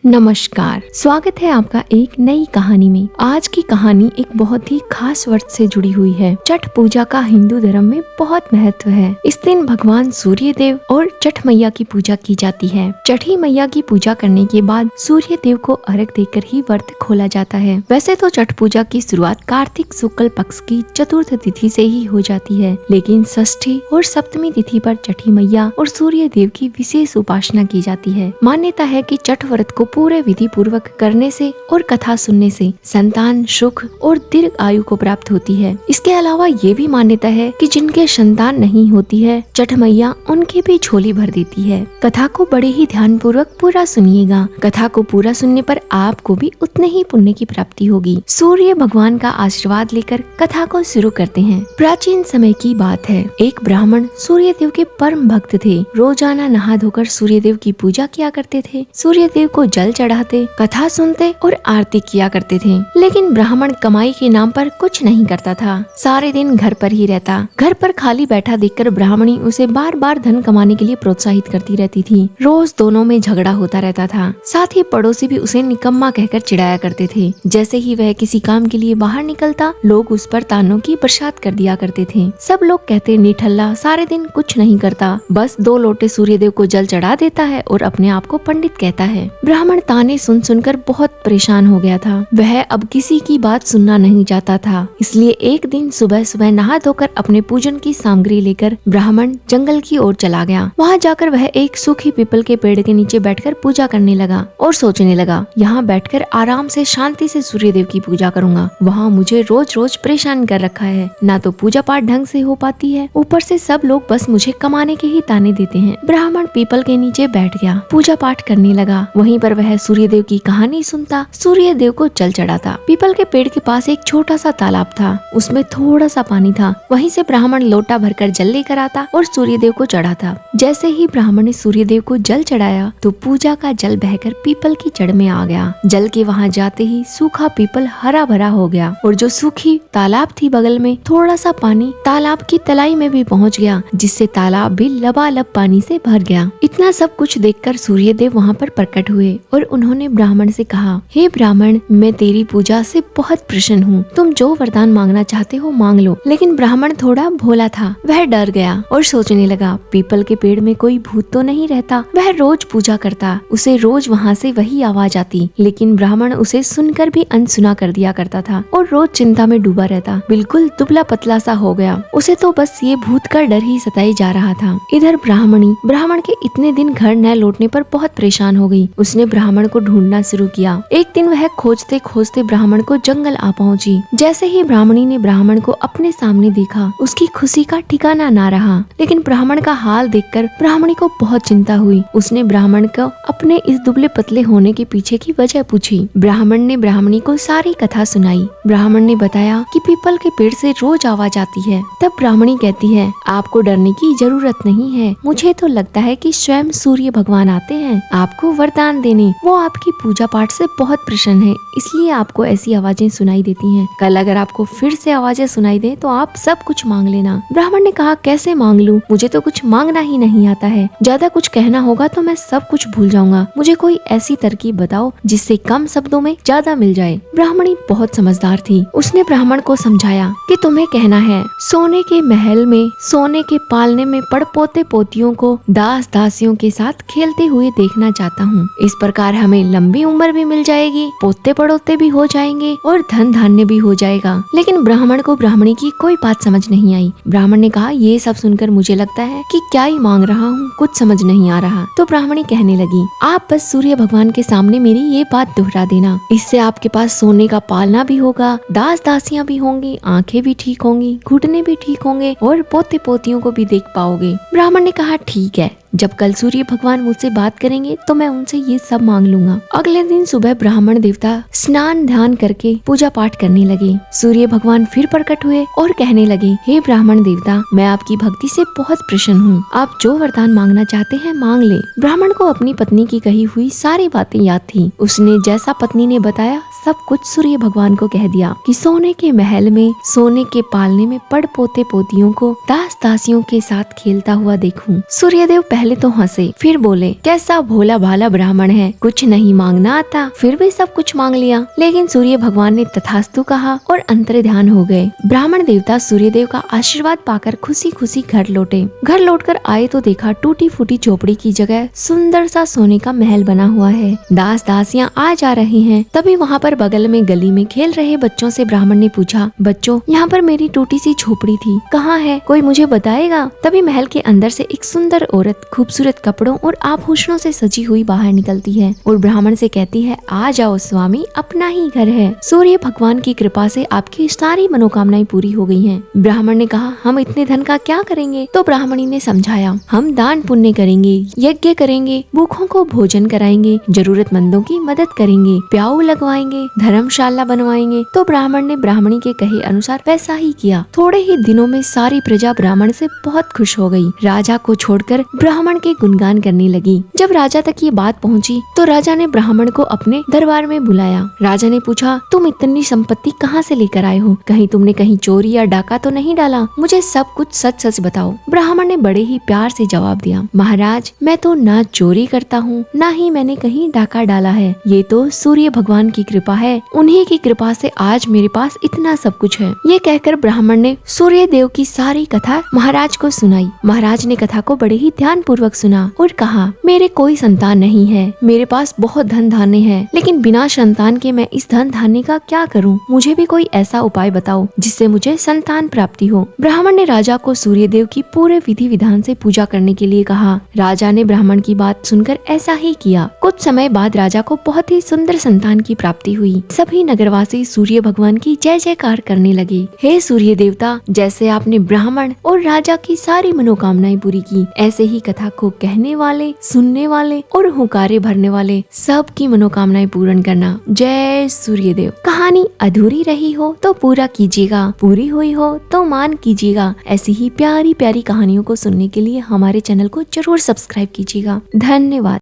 नमस्कार, स्वागत है आपका एक नई कहानी में। आज की कहानी एक बहुत ही खास व्रत से जुड़ी हुई है। छठ पूजा का हिंदू धर्म में बहुत महत्व है। इस दिन भगवान सूर्य देव और छठ मैया की पूजा की जाती है। छठी मैया की पूजा करने के बाद सूर्य देव को अर्घ देकर ही व्रत खोला जाता है। वैसे तो छठ पूजा की शुरुआत कार्तिक शुक्ल पक्ष की चतुर्थ तिथि से ही हो जाती है, लेकिन षष्ठी और सप्तमी तिथि पर छठी मैया और सूर्य देव की विशेष उपासना की जाती है। मान्यता है कि छठ व्रत को पूरे विधि पूर्वक करने से और कथा सुनने से संतान सुख और दीर्घ आयु को प्राप्त होती है। इसके अलावा ये भी मान्यता है कि जिनके संतान नहीं होती है, छठ मैया उनकी भी झोली भर देती है। कथा को बड़े ही ध्यान पूर्वक पूरा सुनिएगा। कथा को पूरा सुनने पर आपको भी उतने ही पुण्य की प्राप्ति होगी। सूर्य भगवान का आशीर्वाद लेकर कथा को शुरू करते हैं। प्राचीन समय की बात है, एक ब्राह्मण सूर्य देव के परम भक्त थे। रोजाना नहा धोकर सूर्य देव की पूजा किया करते थे। सूर्य देव को जल चढ़ाते, कथा सुनते और आरती किया करते थे। लेकिन ब्राह्मण कमाई के नाम पर कुछ नहीं करता था। सारे दिन घर पर ही रहता। घर पर खाली बैठा देखकर ब्राह्मणी उसे बार बार धन कमाने के लिए प्रोत्साहित करती रहती थी। रोज दोनों में झगड़ा होता रहता था। साथ ही पड़ोसी भी उसे निकम्मा कहकर चिढ़ाया करते थे। जैसे ही वह किसी काम के लिए बाहर निकलता, लोग उस पर तानों की बरसात कर दिया करते थे। सब लोग कहते, निठल्ला सारे दिन कुछ नहीं करता, बस 2 लोटे सूर्य देव को जल चढ़ा देता है और अपने आप को पंडित कहता है। ब्राह्मण ताने सुन सुनकर बहुत परेशान हो गया था। वह अब किसी की बात सुनना नहीं चाहता था। इसलिए एक दिन सुबह सुबह नहा धोकर अपने पूजन की सामग्री लेकर ब्राह्मण जंगल की ओर चला गया। वहाँ जाकर वह एक सूखी पीपल के पेड़ के नीचे बैठकर पूजा करने लगा और सोचने लगा, यहाँ बैठकर आराम से शांति से सूर्य देव की पूजा करूंगा। वहाँ मुझे रोज रोज परेशान कर रखा है, ना तो पूजा पाठ ढंग से हो पाती है, ऊपर से सब लोग बस मुझे कमाने के ही ताने देते हैं। ब्राह्मण पीपल के नीचे बैठ गया, पूजा पाठ करने लगा। वहीं पर वह सूर्य देव की कहानी सुनता, सूर्य देव को जल चढ़ाता। पीपल के पेड़ के पास एक छोटा सा तालाब था, उसमें थोड़ा सा पानी था। वहीं से ब्राह्मण लोटा भरकर जल लेकर आता और सूर्य देव को चढ़ाता। जैसे ही ब्राह्मण ने सूर्य देव को जल चढ़ाया तो पूजा का जल बहकर पीपल की जड़ में आ गया। जल के वहाँ जाते ही सूखा पीपल हरा भरा हो गया और जो सूखी तालाब थी बगल में, थोड़ा सा पानी तालाब की तलाई में भी पहुँच गया, जिससे तालाब भी लबालब पानी से भर गया। इतना सब कुछ देखकर सूर्य देव वहाँ पर प्रकट हुए और उन्होंने ब्राह्मण से कहा, हे ब्राह्मण, मैं तेरी पूजा से बहुत प्रसन्न हूँ। तुम जो वरदान मांगना चाहते हो मांग लो। लेकिन ब्राह्मण थोड़ा भोला था, वह डर गया और सोचने लगा, पीपल के पेड़ में कोई भूत तो नहीं रहता। वह रोज पूजा करता, उसे रोज वहाँ से वही आवाज आती। लेकिन ब्राह्मण उसे सुनकर भी अनसुना कर दिया करता था और रोज चिंता में डूबा रहता। बिल्कुल दुबला पतला सा हो गया। उसे तो बस ये भूत का डर ही सताई जा रहा था। इधर ब्राह्मणी ब्राह्मण के इतने दिन घर न लौटने पर बहुत परेशान हो गई। उसने ब्राह्मण को ढूंढना शुरू किया। एक दिन वह खोजते खोजते ब्राह्मण को जंगल आ पहुंची। जैसे ही ब्राह्मणी ने ब्राह्मण को अपने सामने देखा, उसकी खुशी का ठिकाना ना रहा। लेकिन ब्राह्मण का हाल देखकर ब्राह्मणी को बहुत चिंता हुई। उसने ब्राह्मण को अपने इस दुबले पतले होने के पीछे की वजह पूछी। ब्राह्मण ने ब्राह्मणी को सारी कथा सुनाई। ब्राह्मण ने बताया कि पीपल के पेड़ से रोज आवाज आती है। तब ब्राह्मणी कहती है, आपको डरने की जरूरत नहीं है, मुझे तो लगता है कि स्वयं सूर्य भगवान आते हैं आपको वरदान देने। वो आपकी पूजा पाठ से बहुत प्रसन्न है, इसलिए आपको ऐसी आवाजें सुनाई देती हैं। कल अगर आपको फिर से आवाजें सुनाई दे तो आप सब कुछ मांग लेना। ब्राह्मण ने कहा, कैसे मांग लूं? मुझे तो कुछ मांगना ही नहीं आता है। ज्यादा कुछ कहना होगा तो मैं सब कुछ भूल जाऊंगा। मुझे कोई ऐसी तरकीब बताओ जिससे कम शब्दों में ज्यादा मिल जाए। ब्राह्मणी बहुत समझदार थी। उसने ब्राह्मण को समझाया कि तुम्हें कहना है, सोने के महल में सोने के पालने में पड़पोते पोतियों को दास दासियों के साथ खेलते हुए देखना चाहता हूँ। इस प्रकार हमें लंबी उम्र भी मिल जाएगी, पोते पड़ोते भी हो जाएंगे और धन धान्य भी हो जाएगा। लेकिन ब्राह्मण को ब्राह्मणी की कोई बात समझ नहीं आई। ब्राह्मण ने कहा, ये सब सुनकर मुझे लगता है कि क्या ही मांग रहा हूँ, कुछ समझ नहीं आ रहा। तो ब्राह्मणी कहने लगी, आप बस सूर्य भगवान के सामने मेरी ये बात दोहरा देना। इससे आपके पास सोने का पालना भी होगा, दास दासियां भी होंगी, आंखें भी ठीक होंगी, घुटने भी ठीक होंगे और पोते पोतियों को भी देख पाओगे। ब्राह्मण ने कहा, ठीक है, जब कल सूर्य भगवान मुझसे बात करेंगे तो मैं उनसे ये सब मांग लूंगा। अगले दिन सुबह ब्राह्मण देवता स्नान ध्यान करके पूजा पाठ करने लगे। सूर्य भगवान फिर प्रकट हुए और कहने लगे, हे ब्राह्मण देवता, मैं आपकी भक्ति से बहुत प्रसन्न हूँ। आप जो वरदान मांगना चाहते हैं मांग ले। ब्राह्मण को अपनी पत्नी की कही हुई सारी बातें याद थी। उसने जैसा पत्नी ने बताया सब कुछ सूर्य भगवान को कह दिया कि सोने के महल में सोने के पालने में पड़ पोते पोतियों को दास दासियों के साथ खेलता हुआ देखूं। सूर्यदेव पहले तो हंसे, फिर बोले कैसा भोला भाला ब्राह्मण है, कुछ नहीं मांगना आता, फिर भी सब कुछ मांग लिया। लेकिन सूर्य भगवान ने तथास्तु कहा और अंतर्ध्यान हो गए। ब्राह्मण देवता सूर्यदेव का आशीर्वाद पाकर खुशी खुशी घर लौटे। घर लौटकर आए तो देखा टूटी फूटी झोपड़ी की जगह सुंदर सा सोने का महल बना हुआ है। दास दासियां आ जा रहे हैं। तभी वहाँ पर बगल में गली में खेल रहे बच्चों से ब्राह्मण ने पूछा, बच्चों यहाँ पर मेरी टूटी सी झोपड़ी थी, कहाँ है, कोई मुझे बताएगा? तभी महल के अंदर से एक सुंदर औरत खूबसूरत कपड़ों और आभूषणों से सजी हुई बाहर निकलती है और ब्राह्मण से कहती है, आ जाओ स्वामी, अपना ही घर है। सूर्य भगवान की कृपा से आपकी सारी मनोकामनाएं पूरी हो गई हैं। ब्राह्मण ने कहा, हम इतने धन का क्या करेंगे? तो ब्राह्मणी ने समझाया, हम दान पुण्य करेंगे, यज्ञ करेंगे, भूखों को भोजन कराएंगे, जरूरतमंदों की मदद करेंगे, प्याऊ लगवाएंगे, धर्मशाला बनवाएंगे। तो ब्राह्मण ने ब्राह्मणी के कहे अनुसार वैसा ही किया। थोड़े ही दिनों में सारी प्रजा ब्राह्मण से बहुत खुश हो गई। राजा को छोड़कर ब्राह्मण के गुणगान करने लगी। जब राजा तक ये बात पहुंची तो राजा ने ब्राह्मण को अपने दरबार में बुलाया। राजा ने पूछा, तुम इतनी संपत्ति कहाँ से लेकर आए हो? कहीं तुमने कहीं चोरी या डाका तो नहीं डाला? मुझे सब कुछ सच सच बताओ। ब्राह्मण ने बड़े ही प्यार से जवाब दिया, महाराज मैं तो ना चोरी करता हूँ, ना ही मैंने कहीं डाका डाला है। ये तो सूर्य भगवान की कृपा है, उन्हीं की कृपा से आज मेरे पास इतना सब कुछ है। ये कहकर ब्राह्मण ने सूर्य देव की सारी कथा महाराज को सुनाई। महाराज ने कथा को बड़े ही ध्यान पूर्वक सुना और कहा, मेरे कोई संतान नहीं है, मेरे पास बहुत धन धान्य है, लेकिन बिना संतान के मैं इस धन धान्य का क्या करूं? मुझे भी कोई ऐसा उपाय बताओ जिससे मुझे संतान प्राप्ति हो। ब्राह्मण ने राजा को सूर्यदेव की पूरे विधि विधान से पूजा करने के लिए कहा। राजा ने ब्राह्मण की बात सुनकर ऐसा ही किया। कुछ समय बाद राजा को बहुत ही सुंदर संतान की प्राप्ति हुई। सभी नगरवासी सूर्य भगवान की जय जयकार करने लगे। हे सूर्य देवता, जैसे आपने ब्राह्मण और राजा की सारी मनोकामनाएं पूरी की, ऐसे ही कथा को कहने वाले, सुनने वाले और हुंकारे भरने वाले सबकी मनोकामनाएं पूर्ण करना। जय सूर्यदेव। कहानी अधूरी रही हो तो पूरा कीजिएगा, पूरी हुई हो तो मान कीजिएगा। ऐसी ही प्यारी प्यारी कहानियों को सुनने के लिए हमारे चैनल को जरूर सब्सक्राइब कीजिएगा। धन्यवाद।